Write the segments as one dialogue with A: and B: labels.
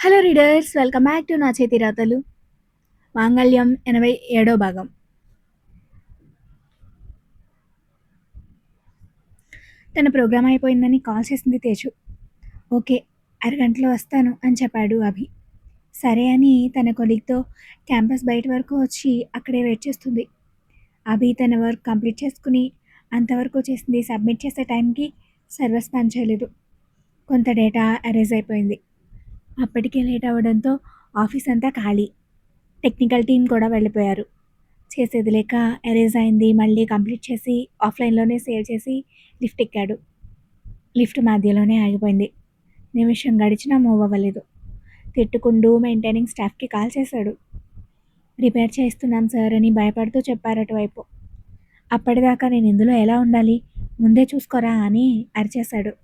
A: Hello readers, welcome back to నా చేతి రాతలు. మాంగళ్యం 87వ భాగం. తన ప్రోగ్రామ్ అయిపోయిందని కాల్ చేసింది తేజు. ఓకే, అరగంటలో వస్తాను అని చెప్పాడు అభి. సరే అని తన కొలీగ్తో క్యాంపస్ బయట వరకు వచ్చి అక్కడే వెయిట్ చేస్తుంది. అభి తన వర్క్ కంప్లీట్ చేసుకుని అంతవరకు చేసింది సబ్మిట్ చేసే టైంకి సర్వర్స్ పని చేయలేదు. కొంత డేటా అరేజ్ అయిపోయింది. అప్పటికే లేట్ అవ్వడంతో ఆఫీస్ అంతా ఖాళీ. టెక్నికల్ టీం కూడా వెళ్ళిపోయారు. చేసేది లేక ఎరేజ్ అయింది మళ్ళీ కంప్లీట్ చేసి ఆఫ్లైన్లోనే సేవ్ చేసి లిఫ్ట్ ఎక్కాడు. లిఫ్ట్ మధ్యలోనే ఆగిపోయింది. నిమిషం గడిచినా మూవ్ అవ్వలేదు. తిట్టుకుంటూ మెయింటైనింగ్ స్టాఫ్కి కాల్ చేశాడు. రిపేర్ చేస్తున్నాం సార్ అని భయపడుతూ చెప్పారు అటువైపు. అప్పటిదాకా నేను ఇందులో ఎలా ఉండాలి, ముందే చూసుకోరా అని అరిచేశాడు.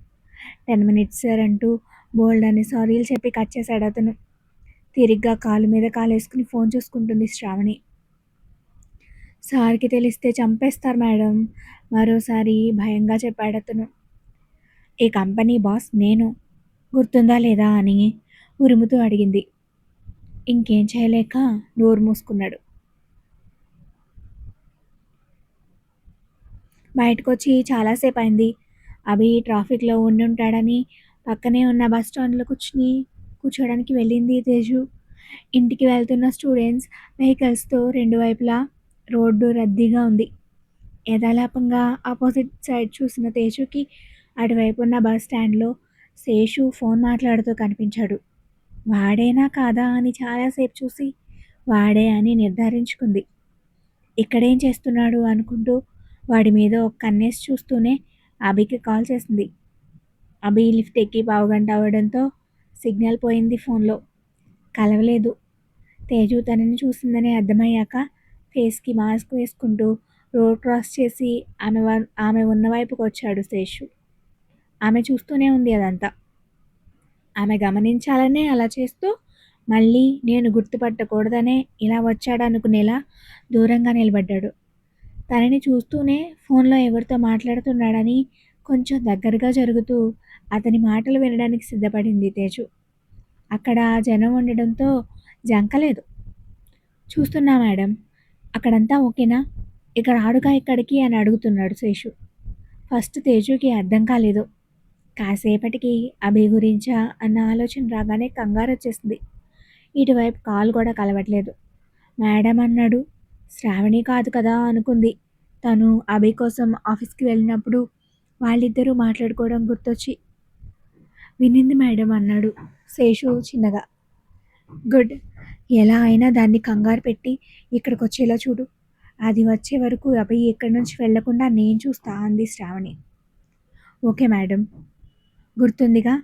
A: 10 minutes సార్ అంటూ బోల్డ్ అని సారీలు చెప్పి కట్ చేశాడు అతను. తిరిగ్గా కాలు మీద కాలేసుకుని ఫోన్ చూసుకుంటుంది శ్రావణి. సార్కి తెలిస్తే చంపేస్తారు మేడం, మరోసారి భయంగా చెప్పాడు అతను. ఈ కంపెనీ బాస్ నేను, గుర్తుందా లేదా అని ఉరుముతూ అడిగింది. ఇంకేం చేయలేక నోరు మూసుకున్నాడు. బయటకు వచ్చి చాలాసేపు అయింది. అభి ట్రాఫిక్లో ఉండుంటాడని పక్కనే ఉన్న బస్ స్టాండ్లో కూర్చోడానికి వెళ్ళింది తేజు. ఇంటికి వెళ్తున్న స్టూడెంట్స్ వెహికల్స్తో రెండు వైపులా రోడ్డు రద్దీగా ఉంది. యథాలాపంగా ఆపోజిట్ సైడ్ చూసిన తేజుకి అటువైపు ఉన్న బస్ స్టాండ్లో శేషు ఫోన్ మాట్లాడుతూ కనిపించాడు. వాడేనా కాదా అని చాలాసేపు చూసి వాడే అని నిర్ధారించుకుంది. ఇక్కడేం చేస్తున్నాడు అనుకుంటూ వాడి మీద ఒక కన్నేసి చూస్తూనే అభికి కాల్ చేసింది. అభి లిఫ్ట్ ఎక్కి పావుగంట అవ్వడంతో సిగ్నల్ పోయింది ఫోన్లో. కలవలేదు. తేజు తనని చూసిందని అర్థమయ్యాక ఫేస్కి మాస్క్ వేసుకుంటూ రోడ్ క్రాస్ చేసి ఆమె ఉన్న వైపుకు వచ్చాడు శేషు. ఆమె చూస్తూనే ఉంది అదంతా. ఆమె గమనించాలనే అలా చేస్తూ మళ్ళీ నేను గుర్తుపట్టకూడదనే ఇలా వచ్చాడనుకునేలా దూరంగా నిలబడ్డాడు. తనని చూస్తూనే ఫోన్లో ఎవరితో మాట్లాడుతున్నాడని కొంచెం దగ్గరగా జరుగుతూ అతని మాటలు వినడానికి సిద్ధపడింది తేజు. అక్కడ జనం ఉండడంతో జంకలేదు. చూస్తున్నా మేడం, అక్కడంతా ఓకేనా, ఇక రాడుగా ఇక్కడికి అని అడుగుతున్నాడు శేషు. ఫస్ట్ తేజుకి అర్థం కాలేదు. కాసేపటికి అభి గురించా అన్న ఆలోచన రాగానే కంగారు వచ్చేసింది. ఇటువైపు కాల్ కూడా కలవట్లేదు. మేడం అన్నాడు. శ్రావణి కాదు కదా అనుకుంది. తను అభి కోసం ఆఫీస్కి వెళ్ళినప్పుడు వాళ్ళిద్దరూ మాట్లాడుకోవడం గుర్తొచ్చి. వినింది మేడం అన్నాడు శేషు చిన్నగా. గుడ్, ఎలా అయినా దాన్ని కంగారు పెట్టి ఇక్కడికి వచ్చేలా చూడు. అది వచ్చే వరకు అభి ఇక్కడి నుంచి వెళ్లకుండా నేను చూస్తా అంది శ్రావణి. Okay madam. గుర్తుందిగా,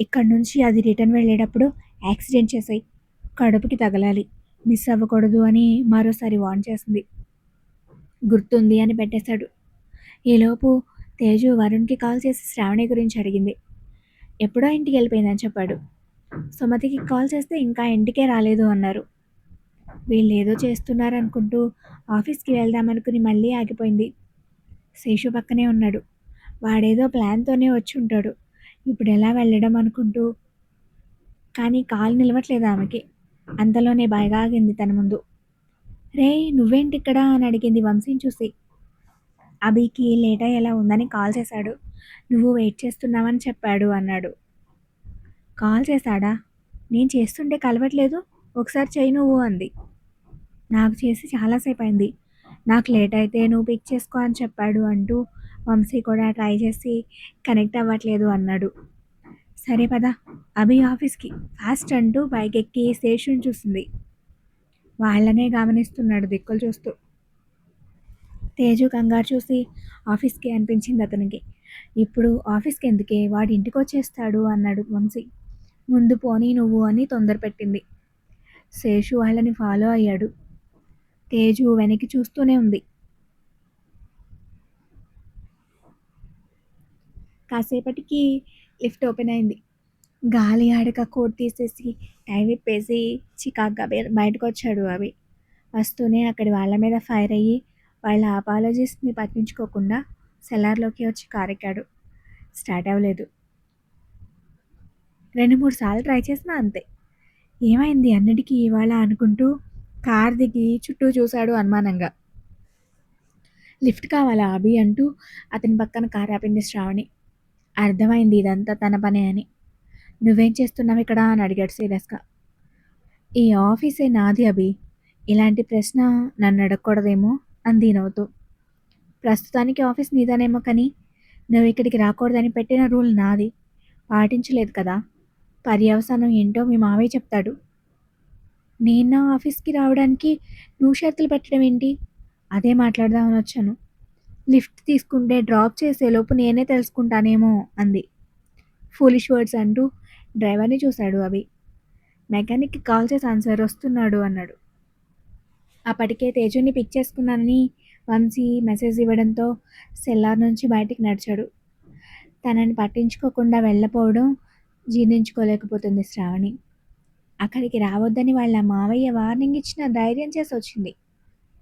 A: ఇక్కడి నుంచి అది రిటర్న్ వెళ్ళేటప్పుడు యాక్సిడెంట్ చేసాయి, కడుపుకి తగలాలి, మిస్ అవ్వకూడదు అని మరోసారి వార్న్ చేసింది. గుర్తుంది అని పెట్టేశాడు. ఈలోపు తేజు వరుణ్కి కాల్ చేసి శ్రావణి గురించి అడిగింది. ఎప్పుడో ఇంటికి వెళ్ళిపోయిందని చెప్పాడు. సుమతికి కాల్ చేస్తే ఇంకా ఇంటికే రాలేదు అన్నారు. వీళ్ళు ఏదో చేస్తున్నారనుకుంటూ ఆఫీస్కి వెళ్దామనుకుని మళ్ళీ ఆగిపోయింది. శేషు పక్కనే ఉన్నాడు. వాడేదో ప్లాన్తోనే వచ్చి ఉంటాడు, ఇప్పుడు ఎలా వెళ్ళడం అనుకుంటూ. కానీ కాల్ నిలవట్లేదు ఆమెకి. అంతలోనే బాగా ఆగింది తన ముందు. రే, నువ్వేంటి ఇక్కడ అని అడిగింది వంశీని చూసి. అభికి లేట్ అయ్యేలా ఉందని కాల్ చేశాడు, నువ్వు వెయిట్ చేస్తున్నావని చెప్పాడు అన్నాడు. కాల్ చేశాడా? నేను చేస్తుంటే కలవట్లేదు, ఒకసారి చెయ్యి నువ్వు అంది. నాకు చేసి చాలాసేపు అయింది, నాకు లేట్ అయితే నువ్వు పిక్ చేసుకో అని చెప్పాడు అంటూ వంశీ కూడా ట్రై చేసి కనెక్ట్ అవ్వట్లేదు అన్నాడు. సరే పద, అభి ఆఫీస్కి ఫాస్ట్ అంటూ బైక్ ఎక్కి స్టేషన్ చూసింది. వాళ్ళనే గమనిస్తున్నాడు దిక్కులు చూస్తూ. తేజు కంగారు చూసి ఆఫీస్కి అనిపించింది అతనికి. ఇప్పుడు ఆఫీస్కి ఎందుకే, వాడి ఇంటికి వచ్చేస్తాడు అన్నాడు వంశీ. ముందు పోనీ నువ్వు అని తొందర పెట్టింది. శేషు వాళ్ళని ఫాలో అయ్యాడు. తేజు వెనక్కి చూస్తూనే ఉంది. కాసేపటికి లిఫ్ట్ ఓపెన్ అయింది. గాలి ఆడక కోట్ తీసేసి టై విప్పేసి చికాగ్గా బయటకు వచ్చాడు అవి. వస్తూనే అక్కడి వాళ్ళ మీద ఫైర్ అయ్యి వాళ్ళ అపాలజీస్ని పట్టించుకోకుండా సెల్లార్లోకి వచ్చి కారెక్కాడు. స్టార్ట్ అవ్వలేదు. 2-3 సార్లు ట్రై చేసినా అంతే. ఏమైంది అన్నిటికీ ఇవాళ అనుకుంటూ కార్ దిగి చుట్టూ చూశాడు అనుమానంగా. లిఫ్ట్ కావాలా అభి అంటూ అతని పక్కన కార్ ఆపింది శ్రావణి. అర్థమైంది ఇదంతా తన పనే అని. నువ్వేం చేస్తున్నావు ఇక్కడ అని అడిగాడు సీరియస్గా. ఈ ఆఫీసే నాది అభి. ఇలాంటి ప్రశ్న నన్ను అడగకూడదేమో అంది నవ్వుతూ. ప్రస్తుతానికి ఆఫీస్ నీదనేమో కానీ నువ్వు ఇక్కడికి రాకూడదని పెట్టిన రూల్ నాది. పాటించలేదు కదా. పర్యవసానం ఏంటో మీ మావయ్య చెప్తాడు. నేను నా ఆఫీస్కి రావడానికి నువ్వు షరతులు పెట్టడం ఏంటి? అదే మాట్లాడదామని వచ్చాను. లిఫ్ట్ తీసుకుంటే డ్రాప్ చేసేలోపు నేనే తెలుసుకుంటానేమో అంది. ఫూలిష్ వర్డ్స్ అంటూ డ్రైవర్ని చూశాడు అభి. మెకానిక్కి కాల్ చేశాను సార్, వస్తున్నాడు అన్నాడు. అప్పటికే తేజుని పిక్ చేసుకున్నానని వంశీ మెసేజ్ ఇవ్వడంతో సెల్లార్ నుంచి బయటికి నడిచాడు. తనని పట్టించుకోకుండా వెళ్ళపోవడం జీర్ణించుకోలేకపోతుంది శ్రావణి. అక్కడికి రావద్దని వాళ్ళ మావయ్య వార్నింగ్ ఇచ్చిన ధైర్యం చేసి వచ్చింది.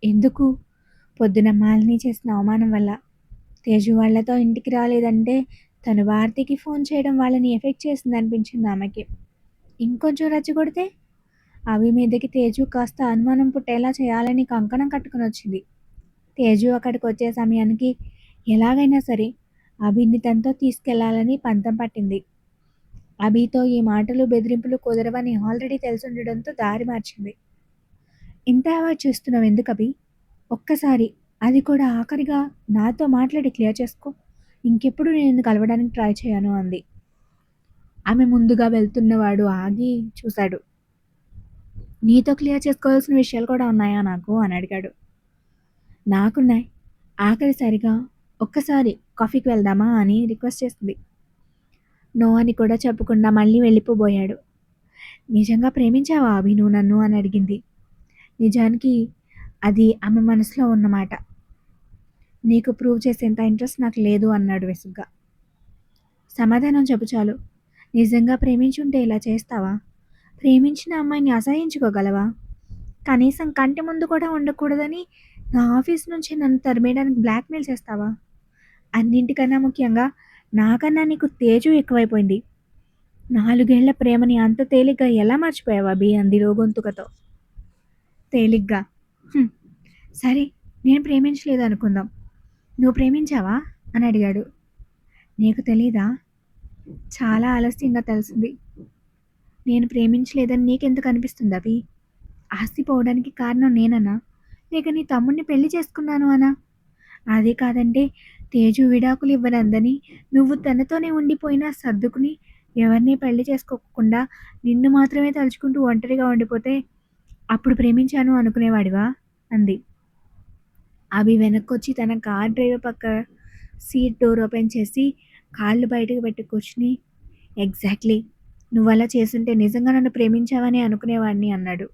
A: ఎందుకు? పొద్దున మాలిని చేసిన అవమానం వల్ల. తేజు వాళ్లతో ఇంటికి రాలేదంటే తను భారతికి ఫోన్ చేయడం వాళ్ళని ఎఫెక్ట్ చేసింది అనిపించింది ఆమెకి. ఇంకొంచెం రెచ్చగొడితే అవి మీదకి తేజు కాస్త అనుమానం పుట్టేలా చేయాలని కంకణం కట్టుకుని వచ్చింది. తేజు అక్కడికి వచ్చే సమయానికి ఎలాగైనా సరే అభిని తనతో తీసుకెళ్లాలని పంతం పట్టింది. అభితో ఈ మాటలు బెదిరింపులు కుదరవని ఆల్రెడీ తెలుసుండడంతో దారి మార్చింది. ఇంత అవాయిడ్ చేస్తున్నావు ఎందుకు అభి? ఒక్కసారి, అది కూడా ఆఖరిగా నాతో మాట్లాడి క్లియర్ చేసుకో. ఇంకెప్పుడు నేను కలవడానికి ట్రై చేయను అంది. ఆమె ముందుగా వెళ్తున్నవాడు ఆగి చూశాడు. నీతో క్లియర్ చేసుకోవాల్సిన విషయాలు కూడా ఉన్నాయా నాకు అని అడిగాడు. నాకున్నాయి. ఆఖరిసారిగా ఒక్కసారి కాఫీకి వెళ్దామా అని రిక్వెస్ట్ చేసింది. నో అని కూడా చెప్పకుండా మళ్ళీ వెళ్ళిపోబోయాడు. నిజంగా ప్రేమించావా అభి నువ్వు నన్ను అని అడిగింది. నిజానికి అది ఆమె మనసులో ఉన్నమాట. నీకు ప్రూవ్ చేసేంత ఇంట్రెస్ట్ నాకు లేదు అన్నాడు విసుగ్గా. సమాధానం చెప్పు చాలు. నిజంగా ప్రేమించుంటే ఇలా చేస్తావా? ప్రేమించిన అమ్మాయిని అసహించుకోగలవా? కనీసం కంటి ముందు కూడా ఉండకూడదని నా ఆఫీస్ నుంచి నన్ను తరిమేయడానికి బ్లాక్మెయిల్ చేస్తావా? అన్నింటికన్నా ముఖ్యంగా నాకన్నా నీకు తేజు ఎక్కువైపోయింది. 4 ఏళ్ల ప్రేమని అంత తేలిగ్గా ఎలా మర్చిపోయావా అభి అంది గొంతుకతో. తేలిగ్గా? సరే, నేను ప్రేమించలేదు అనుకుందాం. నువ్వు ప్రేమించావా అని అడిగాడు. నీకు తెలీదా? చాలా ఆలస్యంగా తెలిసింది. నేను ప్రేమించలేదని నీకెందుకు అనిపిస్తుంది అభి? ఆస్తి పోవడానికి కారణం నేనన్నా, లేక నీ తమ్ముడిని పెళ్లి చేసుకున్నాను అనా? అదే కాదంటే తేజు విడాకులు ఇవ్వనందని నువ్వు తనతోనే ఉండిపోయినా సర్దుకుని ఎవరిని పెళ్లి చేసుకోకుండా నిన్ను మాత్రమే తలుచుకుంటూ ఒంటరిగా ఉండిపోతే అప్పుడు ప్రేమించాను అనుకునేవాడివా అంది. అభి వెనక్కొచ్చి తన కార్ డ్రైవర్ పక్క సీట్ డోర్ ఓపెన్ చేసి కాళ్ళు బయటకు పెట్టి కూర్చుని, ఎగ్జాక్ట్లీ, నువ్వు అలా చేస్తుంటే నిజంగా నన్ను ప్రేమించావని అనుకునేవాడిని అన్నాడు.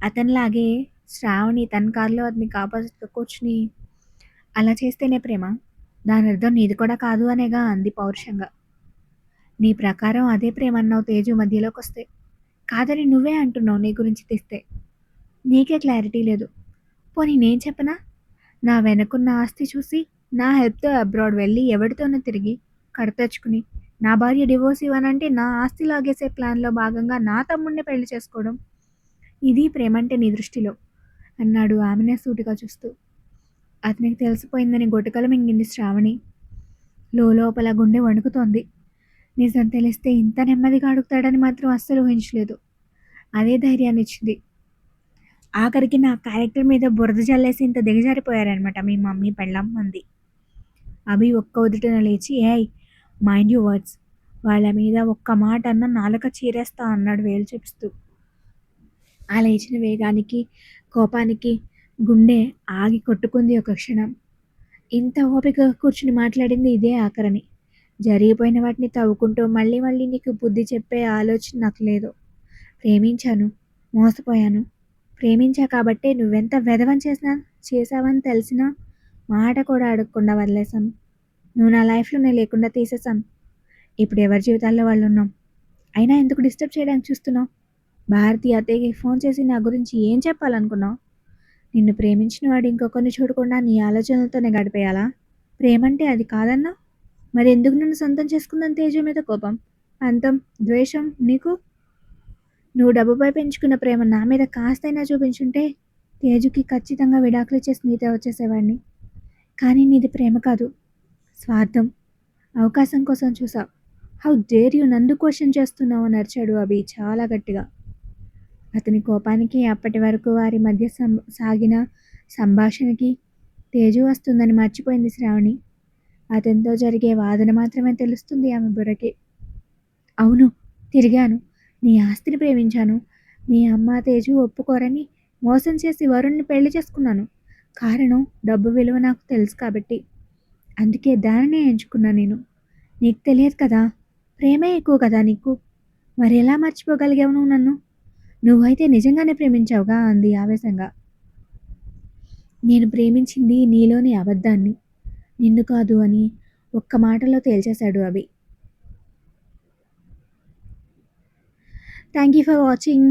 A: అతనిలాగే శ్రావణి తన కారులో అతనికి ఆపోజిట్గా కూర్చుని, అలా చేస్తేనే ప్రేమ? దాని అర్థం నీది కూడా కాదు అనేగా అంది పౌరుషంగా. నీ ప్రకారం అదే ప్రేమ అన్నావు తేజు మధ్యలోకి వస్తే. కాదని నువ్వే అంటున్నావు నీ గురించి తీస్తే. నీకే క్లారిటీ లేదు. పోనీ నేను చెప్పనా? నా వెనకున్న ఆస్తి చూసి నా హెల్ప్తో అబ్రాడ్ వెళ్ళి ఎవరితోనో తిరిగి కడతెచ్చుకుని నా భార్య డివోర్స్ ఇవ్వనంటే నా ఆస్తి లాగేసే ప్లాన్లో భాగంగా నా తమ్ముడిని పెళ్లి చేసుకోవడం, ఇది ప్రేమంటే నీ దృష్టిలో అన్నాడు ఆమెనే సూటిగా చూస్తూ. అతనికి తెలిసిపోయిందని గొటకలు మింగింది శ్రావణి. లోపల గుండె వణుకుతోంది. నిజం తెలిస్తే ఇంత నెమ్మదిగా అడుగుతాడని మాత్రం అస్సలు ఊహించలేదు. అదే ధైర్యాన్ని ఇచ్చింది. ఆఖరికి నా క్యారెక్టర్ మీద బురద జల్లేసి ఇంత దిగజారిపోయారనమాట మీ మమ్మీ పెళ్ళాం అంది. అభి ఒక్క ఉదుటన లేచి, ఏయ్ మైండ్ యూ వర్డ్స్, వాళ్ళ మీద ఒక్క మాట అన్న నాలుక చీరేస్తా అన్నాడు వేలు చూపిస్తూ. ఆ లేచిన వేగానికి కోపానికి గుండె ఆగి కొట్టుకుంది ఒక క్షణం. ఇంత ఓపికగా కూర్చుని మాట్లాడింది ఇదే ఆఖరని. జరిగిపోయిన వాటిని తవ్వుకుంటూ మళ్ళీ మళ్ళీ నీకు బుద్ధి చెప్పే ఆలోచన నాకు లేదు. ప్రేమించాను, మోసపోయాను. ప్రేమించా కాబట్టే నువ్వెంత వెధవం చేసావని తెలిసినా మాట కూడా అడగకుండా వదిలేశాను. నువ్వు నా లైఫ్లో నేను లేకుండా తీసేశాను. ఇప్పుడు ఎవరి జీవితాల్లో వాళ్ళు ఉన్నాం. అయినా ఎందుకు డిస్టర్బ్ చేయడానికి చూస్తున్నావు? భారతి అత్తయ్యకి ఫోన్ చేసి నా గురించి ఏం చెప్పాలనుకున్నావు? నిన్ను ప్రేమించిన వాడు ఇంకొకరిని చూడకుండా నీ ఆలోచనలతోనే గడిపేయాలా? ప్రేమంటే అది కాదన్నా? మరి ఎందుకు నన్ను సొంతం చేసుకుందని తేజ మీద కోపం, పంతం, ద్వేషం నీకు? నువ్వు డబ్బుపై పెంచుకున్న ప్రేమ నా మీద కాస్తైనా చూపించుంటే తేజుకి ఖచ్చితంగా విడాకులిచ్చే నీతో వచ్చేసేవాడిని. కానీ నీది ప్రేమ కాదు, స్వార్థం. అవకాశం కోసం చూసావు. హౌ డేర్ యూ నన్ను క్వశ్చన్ చేస్తున్నావు అని అరిచాడు అభి చాలా గట్టిగా. అతని కోపానికి అప్పటి వరకు వారి మధ్య సాగిన సంభాషణకి తేజు వస్తుందని మర్చిపోయింది శ్రావణి. అతనితో జరిగే వాదన మాత్రమే తెలుస్తుంది ఆమె బుర్రకి. అవును, తిరిగాను. నీ ఆస్తిని ప్రేమించాను. మీ అమ్మ తేజు ఒప్పుకోరని మోసం చేసి వరుణ్ణి పెళ్లి చేసుకున్నాను. కారణం డబ్బు విలువ నాకు తెలుసు కాబట్టి. అందుకే దానినే ఎంచుకున్నా నేను. నీకు తెలియదు కదా, ప్రేమే ఎక్కువ కదా నీకు. మరి ఎలా మర్చిపోగలిగావు నువ్వు నన్ను? నువ్వైతే నిజంగానే ప్రేమించావుగా అంది ఆవేశంగా. నేను ప్రేమించింది నీలోని అబద్ధాన్ని, నిన్ను కాదు అని ఒక్క మాటలో తేల్చేశాడు Abhi. Thank you for watching.